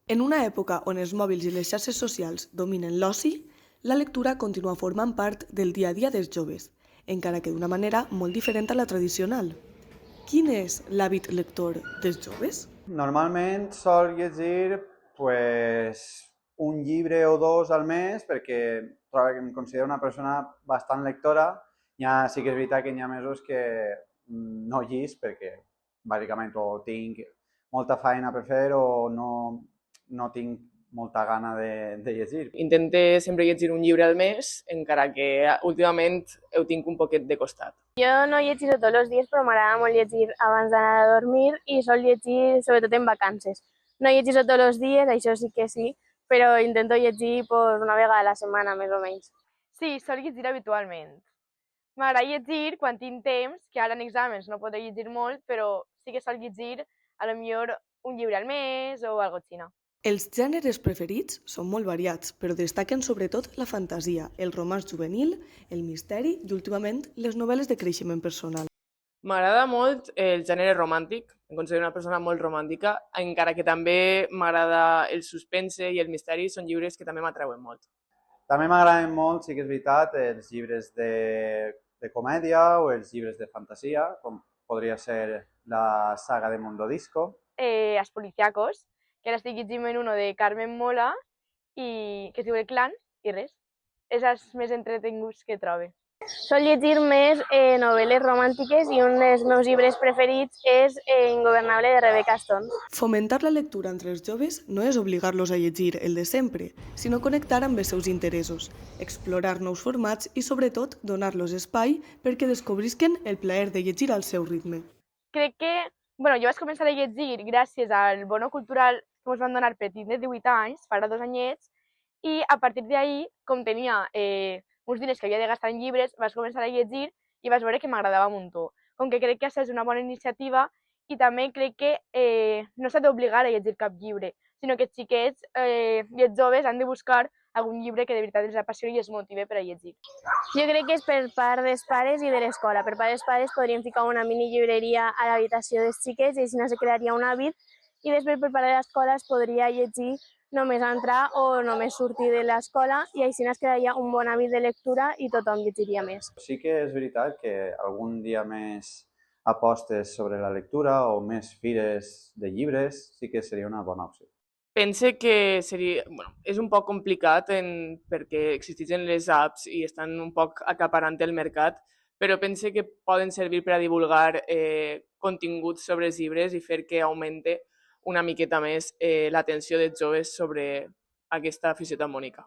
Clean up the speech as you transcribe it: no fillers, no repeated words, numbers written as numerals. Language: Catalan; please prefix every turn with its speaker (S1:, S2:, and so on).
S1: En una època on els mòbils i les xarxes socials dominen l'oci, la lectura continua formant part del dia a dia dels joves, encara que d'una manera molt diferent a la tradicional. Quin és l'hàbit lector dels joves?
S2: Normalment sol llegir un llibre o dos al mes perquè em considero una persona bastant lectora. Ja sí que és veritat que hi ha mesos que no llis perquè bàsicament o tinc molta feina per fer o no tinc molta gana de llegir.
S3: Intente sempre llegir un llibre al mes, encara que últimament ho tinc un poquet de costat.
S4: Jo no llegeixo tots els dies, però m'agrada molt llegir abans d'anar a dormir i sol llegir sobretot en vacances. No llegeixo tots els dies, això sí, però intento llegir una vegada a la setmana, més o menys.
S5: Sí, sol llegir habitualment. M'agrada llegir quan tinc temps, que ara en exàmens no podré llegir molt, però sí que sol llegir a lo millor un llibre al mes o algo així.
S1: Els gèneres preferits són molt variats, però destaquen sobretot la fantasia, el romanç juvenil, el misteri i últimament les novel·les de creixement personal.
S3: M'agrada molt el gènere romàntic, em considero una persona molt romàntica, encara que també m'agrada el suspense i el misteri, són llibres que també m'atrauen molt.
S2: També m'agraden molt, sí que és veritat, els llibres de comèdia o els llibres de fantasia, com podria ser la saga de Mundo Disco.
S5: Els policiacos, que ara estic llegint en uno de Carmen Mola, i que es diu El Clan, i res. És els més entretinguts que trobe.
S4: Sol llegir més novel·les romàntiques i un dels meus llibres preferits és Ingobernable de Rebecca Stone.
S1: Fomentar la lectura entre els joves no és obligar-los a llegir el de sempre, sinó connectar amb els seus interessos, explorar nous formats i, sobretot, donar-los espai perquè descobrisquen el plaer de llegir al seu ritme.
S5: Crec que, jo vaig començar a llegir gràcies al bono cultural que ens van donar petit de 18 anys, farà 2 anyets, i a partir d'ahir, com tenia uns diners que havia de gastar en llibres, vaig començar a llegir i vaig veure que m'agradava un muntó. Com que crec que això és una bona iniciativa i també crec que no s'ha d'obligar a llegir cap llibre, sinó que els xiquets i els joves han de buscar algun llibre que de veritat els apassioni i els motive per a llegir.
S4: Jo crec que és per part dels pares i de l'escola. Per part dels pares podríem ficar una mini llibreria a l'habitació dels xiquets i així no se crearia un hàbit, i després per part de l'escola es podria llegir només entrar o només sortir de l'escola i així es quedaria un bon hàbit de lectura i tothom llegiria més.
S2: Sí que és veritat que algun dia més apostes sobre la lectura o més fires de llibres sí que seria una bona opció.
S3: Pense que és un poc complicat perquè existeixen les apps i estan un poc acaparant el mercat, però pense que poden servir per a divulgar continguts sobre els llibres i fer que augmente una miqueta més l'atenció dels joves sobre aquesta afició tan bonica.